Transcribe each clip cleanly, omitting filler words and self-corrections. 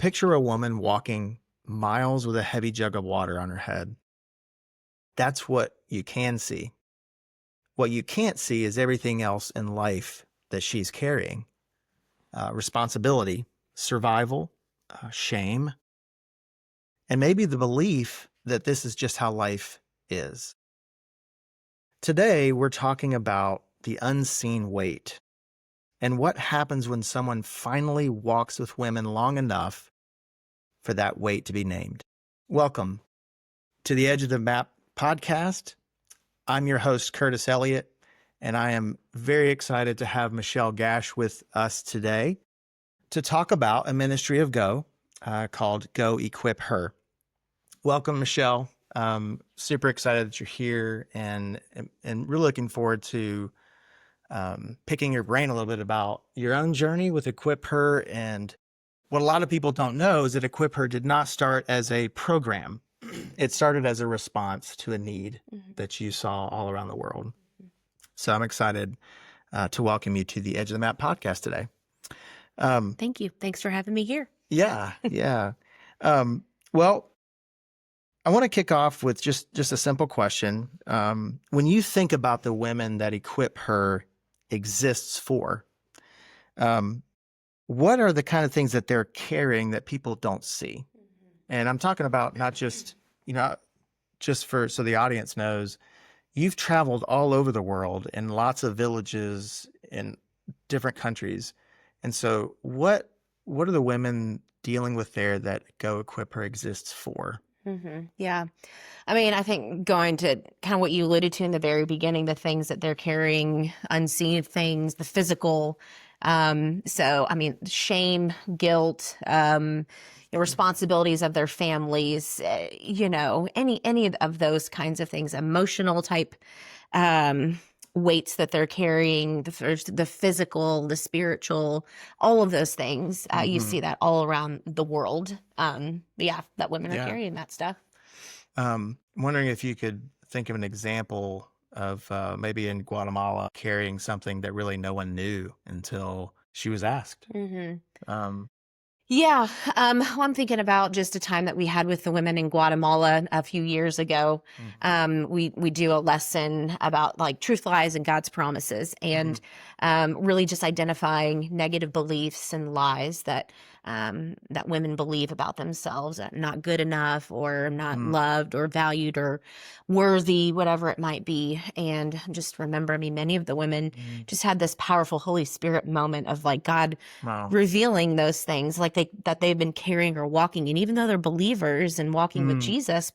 Picture a woman walking miles with a heavy jug of water on her head. That's what you can see. What you can't see is everything else in life that she's carrying. Responsibility, survival, shame, and maybe the belief that this is just how life is. Today, we're talking about the unseen weight and what happens when someone finally walks with women long enough for that weight to be named. Welcome to the Edge of the Map podcast. I'm your host, Curtis Elliott, and I am very excited to have Michelle Gash with us today to talk about a ministry of Go called Go Equip Her. Welcome, Michelle. Super excited that you're here and really looking forward to picking your brain a little bit about your own journey with Equip Her. And what a lot of people don't know is that Equip Her did not start as a program. It started as a response to a need that you saw all around the world. So I'm excited to welcome you to the Edge of the Map podcast today. Thank you. Thanks for having me here. Yeah. Well, I want to kick off with just a simple question. When you think about the women that Equip Her exists for, what are the kind of things that they're carrying that people don't see? And I'm talking about not just, just so the audience knows, you've traveled all over the world in lots of villages in different countries. And so what are the women dealing with there that Go Equip Her exists for? Yeah. I mean, I think going to kind of what you alluded to in the very beginning, the things that they're carrying, unseen things, the physical. So, I mean, shame, guilt, the responsibilities of their families, any of those kinds of things, emotional type weights that they're carrying, the physical, the spiritual, all of those things. You see that all around the world. That women are carrying that stuff. I'm wondering if you could think of an example of maybe in Guatemala carrying something that really no one knew until she was asked. I'm thinking about just a time that we had with the women in Guatemala a few years ago. We do a lesson about like truth, lies, and God's promises, and really just identifying negative beliefs and lies that women believe about themselves, not good enough or not loved or valued or worthy, whatever it might be. And just remember, many of the women just had this powerful Holy Spirit moment of like God revealing those things like that they've been carrying or walking. And even though they're believers and walking with Jesus,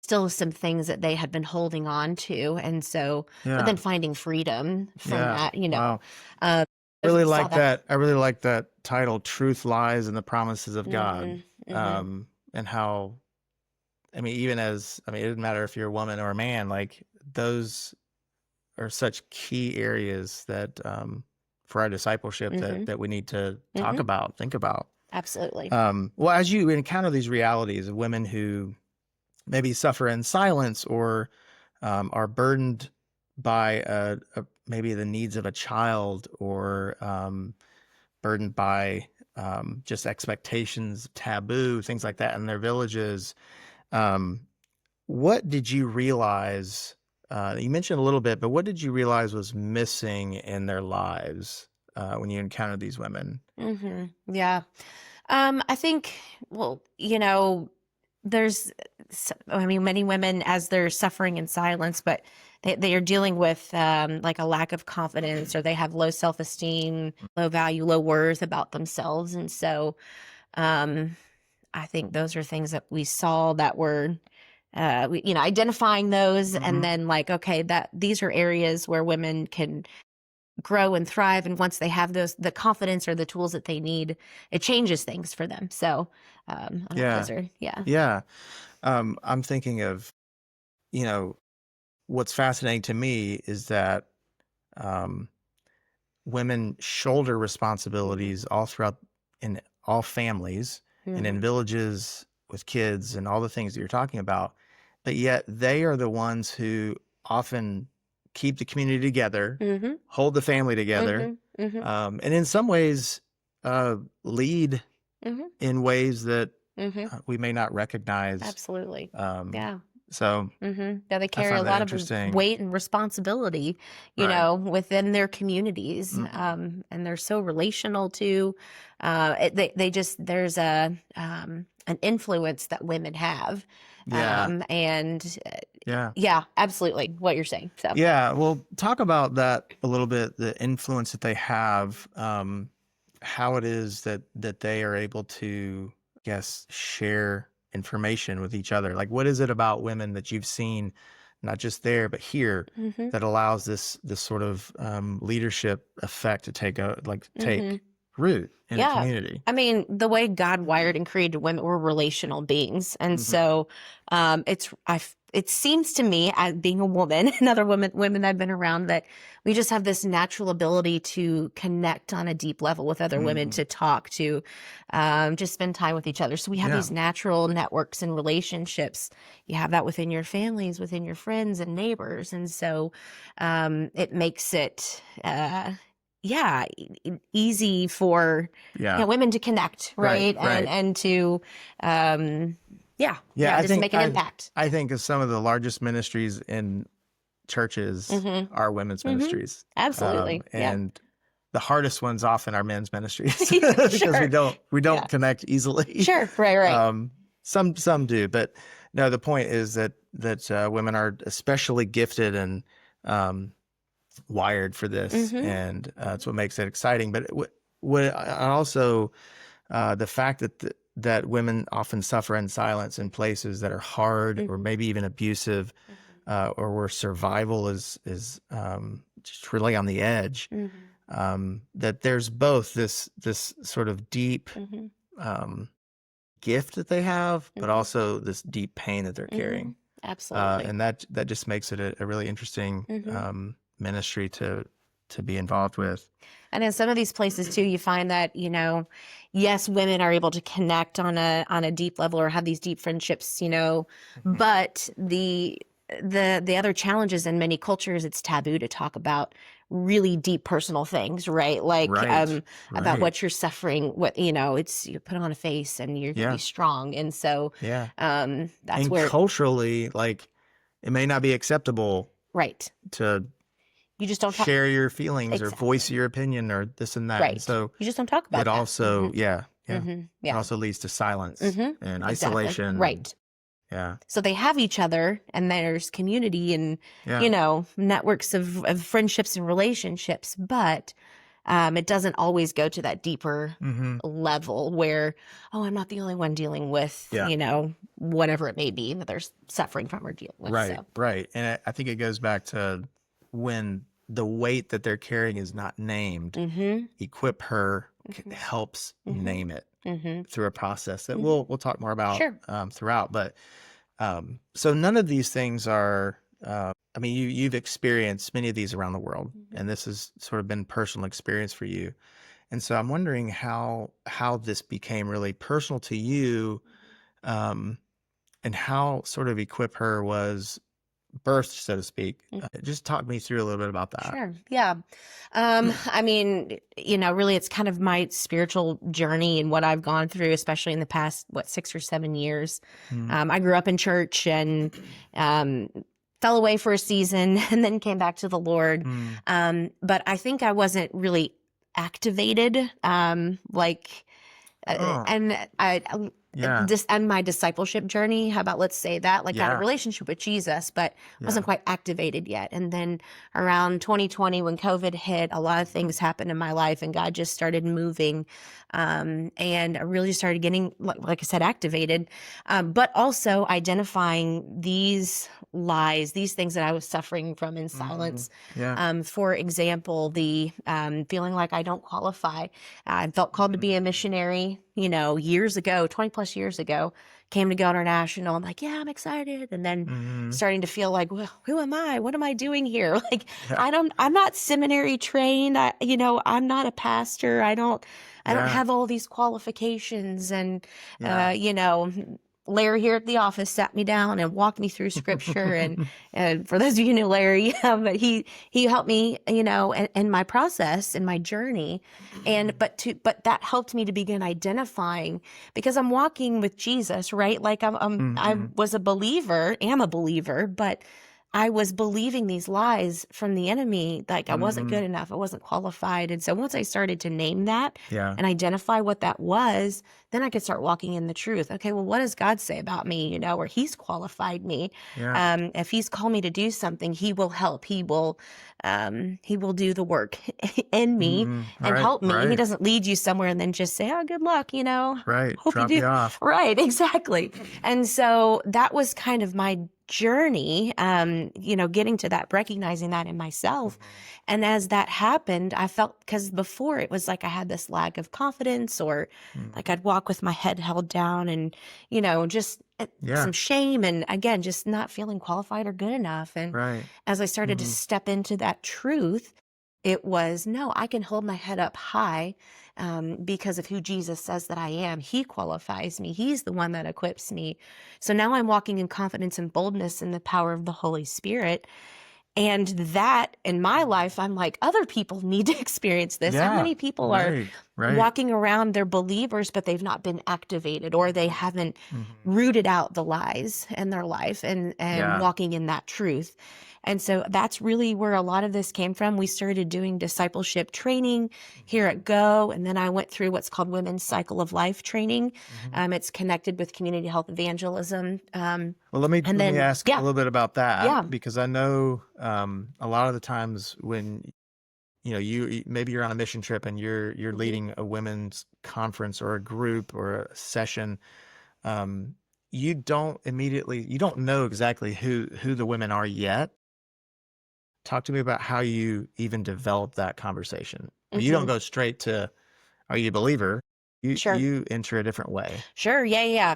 still some things that they had been holding on to. And so, but then finding freedom from that, Wow. I really like that. I really like that title, Truth, Lies, and the Promises of God. And how, even as, it doesn't matter if you're a woman or a man, like those are such key areas that, for our discipleship that we need to talk about, think about. Absolutely. Well, as you encounter these realities of women who maybe suffer in silence or are burdened by maybe the needs of a child or burdened by just expectations, taboo, things like that in their villages, what did you realize? You mentioned a little bit, but what did you realize was missing in their lives when you encountered these women? Yeah. I think, there's, many women as they're suffering in silence, but they are dealing with like a lack of confidence, or they have low self-esteem, low value, low worth about themselves. And so I think those are things that we saw that were identifying those and then like, okay, that these are areas where women can grow and thrive. And once they have the confidence or the tools that they need, it changes things for them. So, those are, I'm thinking of, what's fascinating to me is that, women shoulder responsibilities all throughout in all families and in villages with kids and all the things that you're talking about. But yet they are the ones who often keep the community together, hold the family together, and in some ways lead in ways that Mm-hmm. we may not recognize. Absolutely. Um, Yeah. so Yeah, they I carry a find that lot of interesting. weight and responsibility, Right. within their communities, and they're so relational too. They just there's an influence that women have, Yeah. and Yeah. yeah, absolutely what you're saying. So Yeah. Well, talk about that a little bit, the influence that they have, how it is that they are able to, I guess, share information with each other. Like, what is it about women that you've seen, not just there, but here, hmm that allows this sort of leadership effect to take hmm root in a Yeah. community? I mean, the way God wired and created women, we're relational beings. And Hmm. so it seems to me, as being a woman and other women I've been around, that we just have this natural ability to connect on a deep level with other women, Hmm. to talk, to just spend time with each other. So we have Yeah. these natural networks and relationships. You have that within your families, within your friends and neighbors. And so it makes it yeah, easy for Yeah. women to connect, Right. right? Right. And to Yeah. I just think make an impact. I think of some of the largest ministries in churches hmm are women's hmm ministries. Absolutely. Yeah. And the hardest ones often are men's ministries because we Sure. don't Yeah. connect easily. Sure. Right. Right. Some do, but no, the point is that women are especially gifted and wired for this, hmm and it's what makes it exciting. But what I also the fact that women often suffer in silence in places that are hard or hmm maybe even abusive, or where survival is just really on the edge. hmm That there's both this sort of deep hmm um, gift that they have, but hmm also this deep pain that they're hmm carrying, Absolutely. and that just makes it a really interesting hmm ministry to be involved with. And in some of these places too, you find that, yes, women are able to connect on a deep level or have these deep friendships, Mhm. but the other challenges in many cultures, it's taboo to talk about really deep personal things, right? Like Right, about right, what you're suffering, it's you put on a face and you're gonna be yeah, strong. And so yeah. that's And where culturally, like, it may not be acceptable right. to You just don't talk share your feelings or voice exactly. your opinion or this and that. And Right. so You just don't talk it about that. also, yeah, yeah, it Yeah. also leads to silence and Exactly. isolation. And Right. yeah, So they have each other and there's community and, yeah, networks of friendships and relationships, but it doesn't always go to that deeper hmm, level where, oh, I'm not the only one dealing with, yeah, whatever it may be that they're suffering from or dealing with. right, So, right. And I think it goes back to when the weight that they're carrying is not named, mm-hmm, equip her mm-hmm, helps mm-hmm, name it mm-hmm, through a process that mm-hmm. we'll talk more about Sure. throughout. But so none of these things are. I mean, you've experienced many of these around the world, Mm-hmm. and this has sort of been personal experience for you. And so I'm wondering how this became really personal to you, um, and how sort of equip her was birthed, so to speak. Just talk me through a little bit about that. Sure. Yeah. I mean, really it's kind of my spiritual journey and what I've gone through, especially in the past, 6 or 7 years. Mm, I grew up in church and um, fell away for a season and then came back to the Lord. mm, But I think I wasn't really activated, oh, and I yeah, just and my discipleship journey. How about let's say that, like, got a yeah, relationship with Jesus, but yeah. wasn't quite activated yet. And then around 2020, when COVID hit, a lot of things happened in my life, and God just started moving, and I really started getting, like I said, activated, but also identifying these lies, these things that I was suffering from in Mm, silence. yeah. For example, the feeling like I don't qualify. I felt called to be a missionary, years ago, 20 plus years ago, came to Go International. I'm like, yeah, I'm excited. And then Mm-hmm. starting to feel like, well, who am I? What am I doing here? Like, Yeah. I'm not seminary trained. I'm not a pastor. I don't Yeah. have all these qualifications. And, Yeah. Larry here at the office sat me down and walked me through scripture. And for those of you who knew Larry, but he helped me, in my process, in my journey. But that helped me to begin identifying, because I'm walking with Jesus, right? Like I was a believer, am a believer, but I was believing these lies from the enemy, like I wasn't good enough, I wasn't qualified. And so once I started to name that and identify what that was, then I could start walking in the truth. Okay, well, what does God say about me, or he's qualified me? If he's called me to do something, he will help. He will do the work in me and help me. He doesn't lead you somewhere and then just say, oh, good luck, Right. Hope Drop you do. you off. Right, exactly. And so that was kind of my journey, getting to that, recognizing that in myself. And as that happened, I felt, because before it was like I had this lack of confidence, or like I'd walk with my head held down and, just some shame. And again, just not feeling qualified or good enough. And as I started to step into that truth, it was, no, I can hold my head up high because of who Jesus says that I am. He qualifies me. He's the one that equips me. So now I'm walking in confidence and boldness in the power of the Holy Spirit. And that in my life, I'm like, other people need to experience this. How many people are walking around, they're believers, but they've not been activated, or they haven't rooted out the lies in their life and walking in that truth. And so that's really where a lot of this came from. We started doing discipleship training here at Go, and then I went through what's called Women's Cycle of Life training. It's connected with community health evangelism. Well, let me ask a little bit about that, because I know a lot of the times when maybe you're on a mission trip and you're leading a women's conference or a group or a session, you don't know exactly who the women are yet. Talk to me about how you even develop that conversation. You don't go straight to, are you a believer? You enter a different way. Sure. Yeah.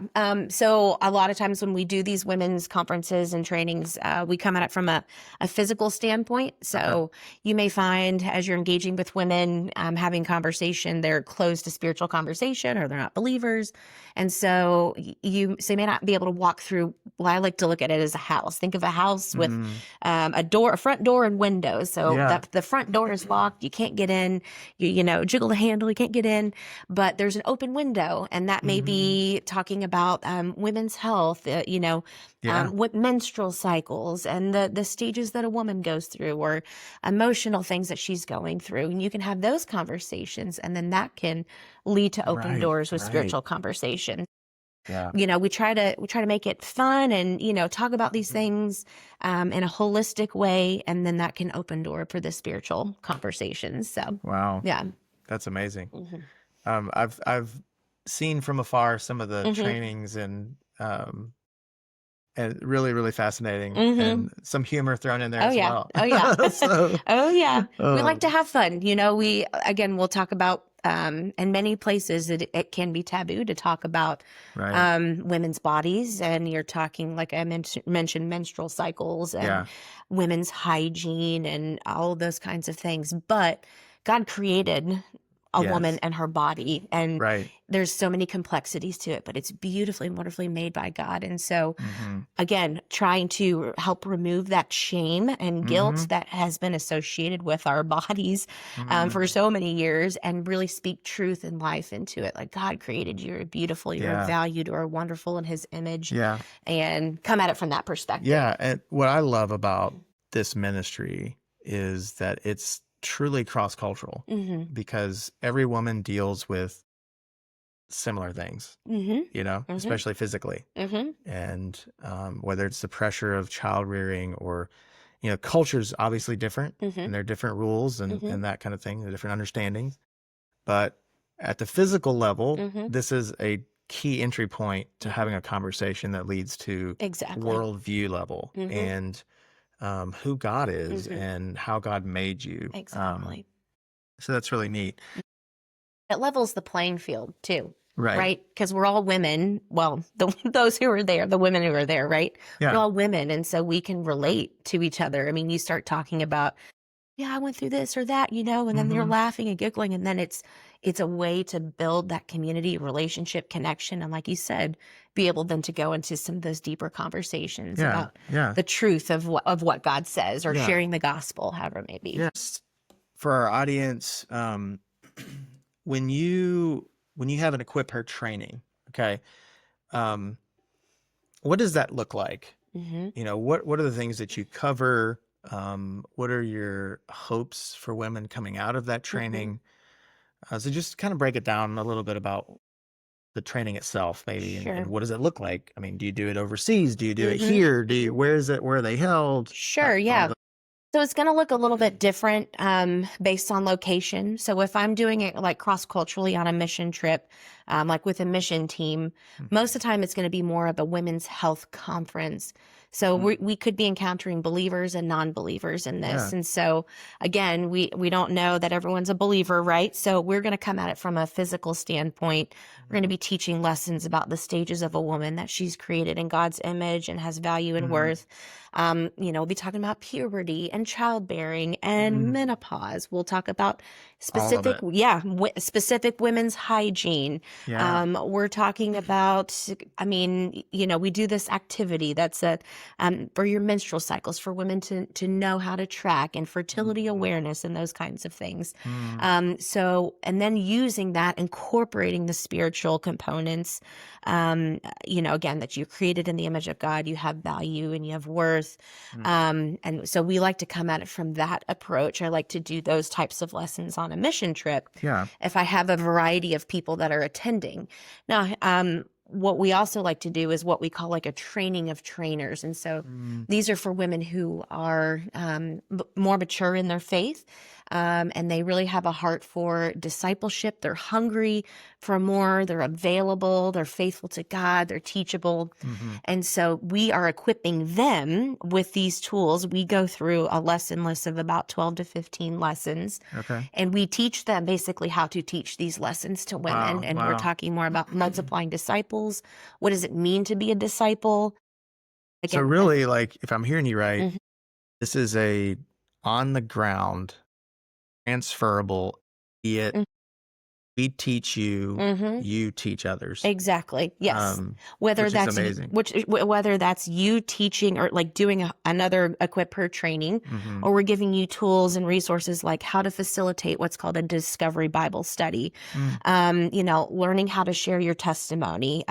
So a lot of times when we do these women's conferences and trainings, we come at it from a physical standpoint. So you may find, as you're engaging with women, having conversation, they're closed to spiritual conversation, or they're not believers. And so you may not be able to walk through. Well, I like to look at it as a house. Think of a house with a front door and windows. So the front door is locked. You can't get in. You jiggle the handle. You can't get in. But there's an open window, and that may be talking about women's health, what menstrual cycles and the stages that a woman goes through, or emotional things that she's going through. And you can have those conversations, and then that can lead to open doors with spiritual conversation. We try to make it fun and, talk about these things in a holistic way, and then that can open door for the spiritual conversations. So, that's amazing. I've seen from afar some of the trainings, and really, really fascinating, and some humor thrown in there as well. Oh yeah. So, We like to have fun. We'll talk about, in many places it can be taboo to talk about women's bodies, and you're talking, like I mentioned, menstrual cycles and women's hygiene and all of those kinds of things. But God created a woman and her body, and there's so many complexities to it, but it's beautifully and wonderfully made by God. And so again, trying to help remove that shame and guilt that has been associated with our bodies for so many years, and really speak truth and life into it. Like, God created you, you're beautiful, you're valued, or wonderful in his image, and come at it from that perspective. And what I love about this ministry is that it's truly cross-cultural, because every woman deals with similar things, especially physically. And whether it's the pressure of child rearing, or, culture's obviously different, and there are different rules and that kind of thing, the different understandings. But at the physical level, this is a key entry point to having a conversation that leads to worldview level, and who God is and how God made you. So that's really neat. It levels the playing field too. Right? Because we're all women. Well, those who are there, the women who are there, right? We're all women. And so we can relate to each other. I mean, you start talking about yeah, I went through this or that, and then they're laughing and giggling. And then it's a way to build that community, relationship, connection. And like you said, be able then to go into some of those deeper conversations Yeah. about Yeah. the truth of what God says, or Yeah. sharing the gospel, however it may be. Yes. For our audience, when you have an equip her training, okay, um, what does that look like? Hmm. What are the things that you cover? What are your hopes for women coming out of that Hmm. training? So just kind of break it down a little bit about the training itself, maybe, and Sure. what does it look like? I mean, do you do it overseas? Do you do it Hmm. here? Where is it? Where are they held? Sure. All Yeah. the, So it's going to look a little bit different based on location. So if I'm doing it like cross culturally on a mission trip, like with a mission team, most of the time it's going to be more of a women's health conference. So we could be encountering believers and non-believers in this. yeah. And so again, we don't know that everyone's a believer, right? So we're going to come at it from a physical standpoint. We're going to be teaching lessons about the stages of a woman, that she's created in God's image and has value and worth. We'll be talking about puberty and childbearing and menopause. We'll talk about All of specific, it. specific women's hygiene. Yeah. We're talking about, we do this activity that's for your menstrual cycles, for women to know how to track, and fertility awareness and those kinds of things. And then using that, incorporating the spiritual components, again, that you're created in the image of God, you have value and you have worth. And so we like to come at it from that approach. I like to do those types of lessons on a mission trip Yeah. if I have a variety of people that are attending. Now, what we also like to do is what we call like a training of trainers. And so these are for women who are more mature in their faith, and they really have a heart for discipleship. They're hungry for more. They're available. They're faithful to God. They're teachable. And so we are equipping them with these tools. We go through a lesson list of about 12 to 15 lessons. Okay. And we teach them basically how to teach these lessons to women. Wow. And we're talking more about multiplying disciples. What does it mean to be a disciple? So Again, really, like, if I'm hearing you right, Mhm. this is a on the ground, transferable, it Mm. we teach you, Mhm. you teach others. Exactly. Yes. Um, Whether which is that's amazing. whether that's you teaching, or like doing another equip her training, or we're giving you tools and resources like how to facilitate what's called a discovery Bible study. Learning how to share your testimony,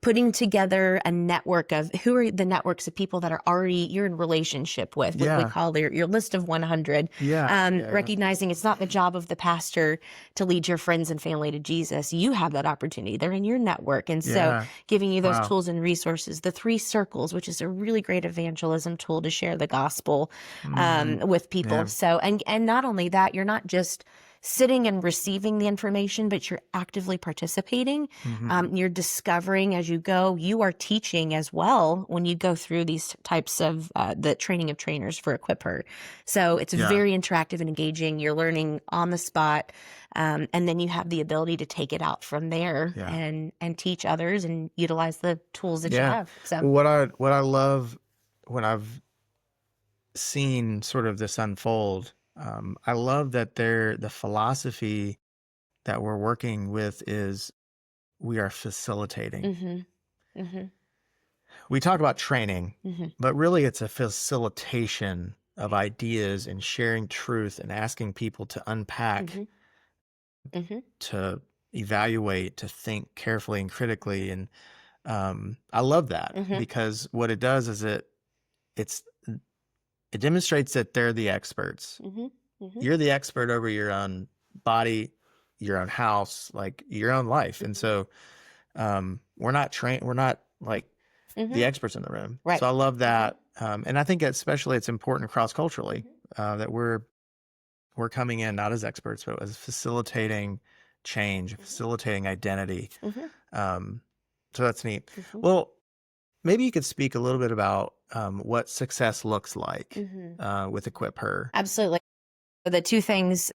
putting together a network of who are the networks of people that are already you're in relationship with, what we Yeah. call your list of 100. Yeah. Recognizing it's not the job of the pastor to lead your friends and family to Jesus. You have that opportunity. They're in your network. And so Yeah. giving you those Wow. tools and resources, the 3 circles, which is a really great evangelism tool to share the gospel with people. Yeah. So, and not only that, you're not just sitting and receiving the information, but you're actively participating. You're discovering as you go. You are teaching as well when you go through these types of the training of trainers for Equip Her. So it's Yeah. very interactive and engaging. You're learning on the spot, and then you have the ability to take it out from there Yeah. and teach others and utilize the tools that you Yeah. have. So What I love when I've seen sort of this unfold, I love that the philosophy that we're working with is we are facilitating. hmm hmm We talk about training, hmm but really it's a facilitation of ideas and sharing truth and asking people to unpack, hmm hmm to evaluate, to think carefully and critically. And I love that hmm because what it does is it's it demonstrates that they're the experts. hmm hmm You're the expert over your own body, your own house, like your own life. And so we're not trained, we're not like the experts in the room. Right. So I love that. And I think especially it's important cross culturally that we're coming in not as experts, but as facilitating change, facilitating identity. So that's neat. Well, maybe you could speak a little bit about what success looks like with Equip Her. Absolutely. The 2 things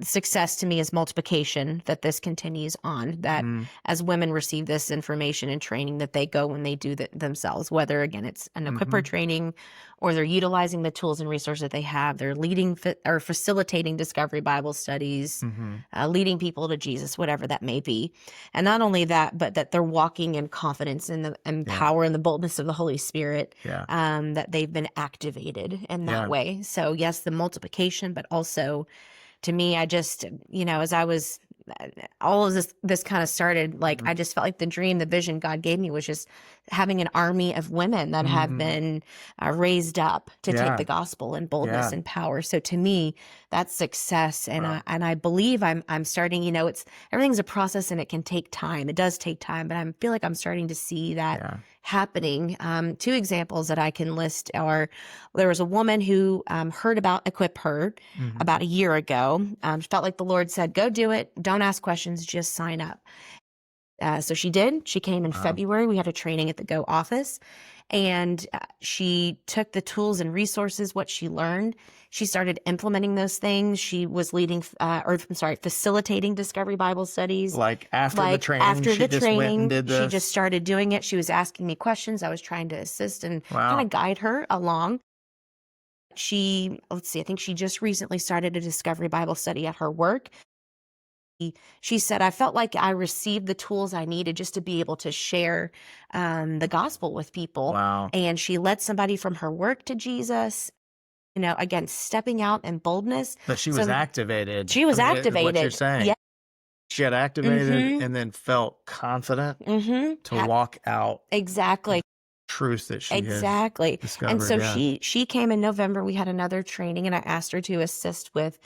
success to me is multiplication, that this continues on, that as women receive this information and training, that they go and they do that themselves, whether again it's an equipper training or they're utilizing the tools and resources that they have, they're leading or facilitating discovery Bible studies, leading people to Jesus, whatever that may be. And not only that, but that they're walking in confidence in the power and the boldness of the Holy Spirit, that they've been activated in that way. So yes, the multiplication, but also to me, I just, as I was, all of this kind of started, like, I just felt like the dream, the vision God gave me was just having an army of women that have been raised up to take the gospel in boldness and power. So to me, that's success. And I believe I'm starting, everything's a process and it can take time. It does take time, but I feel like I'm starting to see that happening. 2 examples that I can list are, there was a woman who heard about Equip Her about a year ago. Felt like the Lord said, go do it. Don't ask questions, just sign up. So she did. She came in February. We had a training at the Go office, and she took the tools and resources, what she learned. She started implementing those things. She was facilitating discovery Bible studies. Like after the training, she just started doing it. She was asking me questions. I was trying to assist and kind of guide her along. I think she just recently started a discovery Bible study at her work. She said, I felt like I received the tools I needed just to be able to share the gospel with people. Wow. And she led somebody from her work to Jesus, again, stepping out in boldness. But she was activated. She was activated. What you're saying. Yeah. She had activated and then felt confident to walk out. Exactly. Truth that she exactly discovered. And so she came in November. We had another training, and I asked her to assist with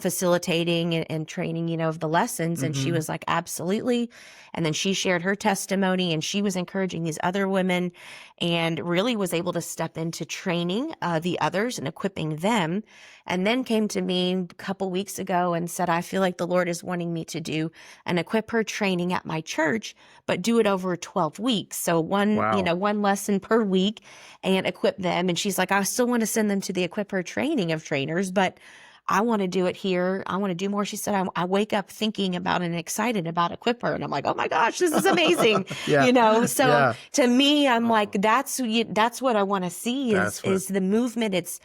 facilitating and training, of the lessons. And she was like, absolutely. And then she shared her testimony, and she was encouraging these other women, and really was able to step into training the others and equipping them. And then came to me a couple weeks ago and said, I feel like the Lord is wanting me to do an Equip Her training at my church, but do it over 12 weeks. So one lesson per week, and equip them. And she's like, I still want to send them to the Equip Her training of trainers, but I want to do it here. I want to do more. She said, I wake up thinking about and excited about Equip Her. And I'm like, oh my gosh, this is amazing. So to me, I'm like, that's what I want to see is the movement. It's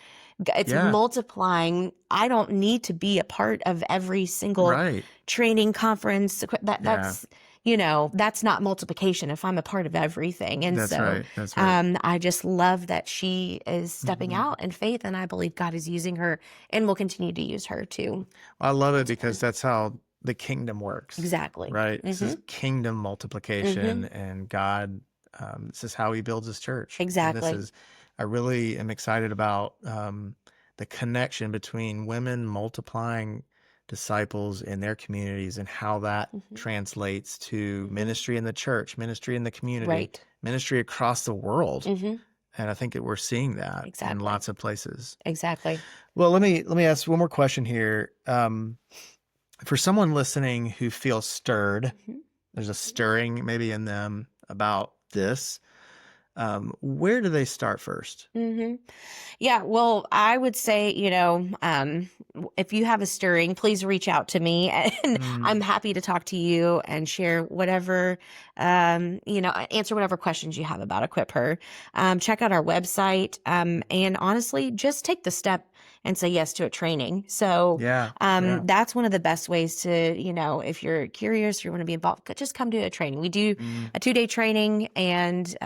multiplying. I don't need to be a part of every single training conference. That's not multiplication if I'm a part of everything. And that's right. I just love that she is stepping out in faith, and I believe God is using her and will continue to use her too. I love it because that's how the kingdom works. Exactly. Right. This is kingdom multiplication, and God, this is how he builds his church. Exactly. I really am excited about the connection between women multiplying disciples in their communities and how that translates to ministry in the church, ministry in the community, ministry across the world. And I think that we're seeing that in lots of places. Exactly. Well, let me ask one more question here. For someone listening who feels stirred, there's a stirring maybe in them about this. Where do they start first? Yeah, well, I would say, if you have a stirring, please reach out to me, and I'm happy to talk to you and share whatever, answer whatever questions you have about Equip Her. Check out our website, and honestly, just take the step and say yes to a training. So that's one of the best ways to, if you're curious, you want to be involved, just come to a training. We do a 2-day training, and,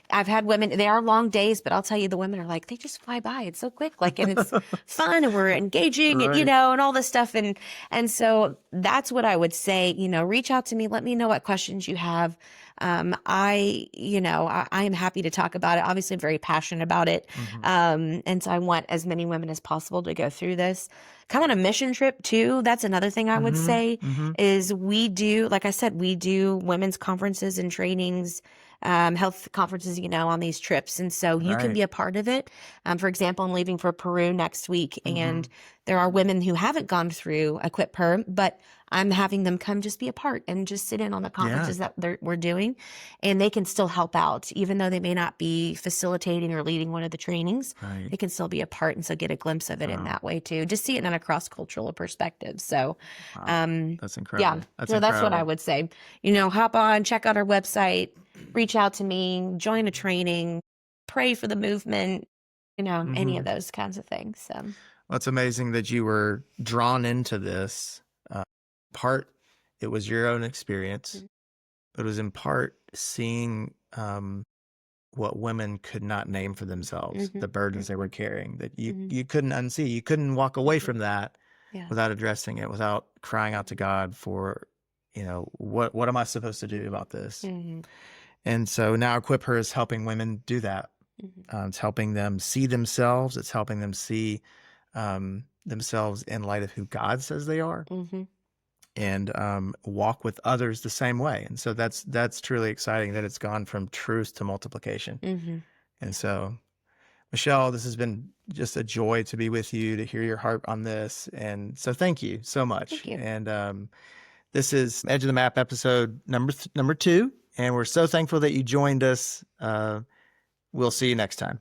I've had women, they are long days, but I'll tell you, the women are like, they just fly by. It's so quick. And it's fun, and we're engaging and, and all this stuff. And so that's what I would say, reach out to me. Let me know what questions you have. I am happy to talk about it. Obviously, I'm very passionate about it. And so I want as many women as possible to go through this. Come on a mission trip too. That's another thing I would say is we do, like I said, we do women's conferences and trainings health conferences, on these trips. And so you can Right. be a part of it. For example, I'm leaving for Peru next week, and there are women who haven't gone through Equip Her, but I'm having them come just be a part and just sit in on the Yeah. conferences that we're doing, and they can still help out, even though they may not be facilitating or leading one of the trainings. Right. They can still be a part, and so get a glimpse of it in Wow. that way too. Just see it in a cross-cultural perspective. So, Wow. yeah, That's incredible. so that's what I would say. Hop on, check out our website, reach out to me, join a training, pray for the movement, any of those kinds of things. So. Well, it's amazing that you were drawn into this. Part, it was your own experience, but it was in part seeing what women could not name for themselves, the burdens they were carrying, that you couldn't unsee. You couldn't walk away from that without addressing it, without crying out to God for, what am I supposed to do about this? And so now Equip Her is helping women do that. It's helping them see themselves. It's helping them see themselves in light of who God says they are, and walk with others the same way. And so that's truly exciting that it's gone from truth to multiplication. And so, Michelle, this has been just a joy to be with you, to hear your heart on this. And so thank you so much. Thank you. And this is Edge of the Map episode number 2. And we're so thankful that you joined us. We'll see you next time.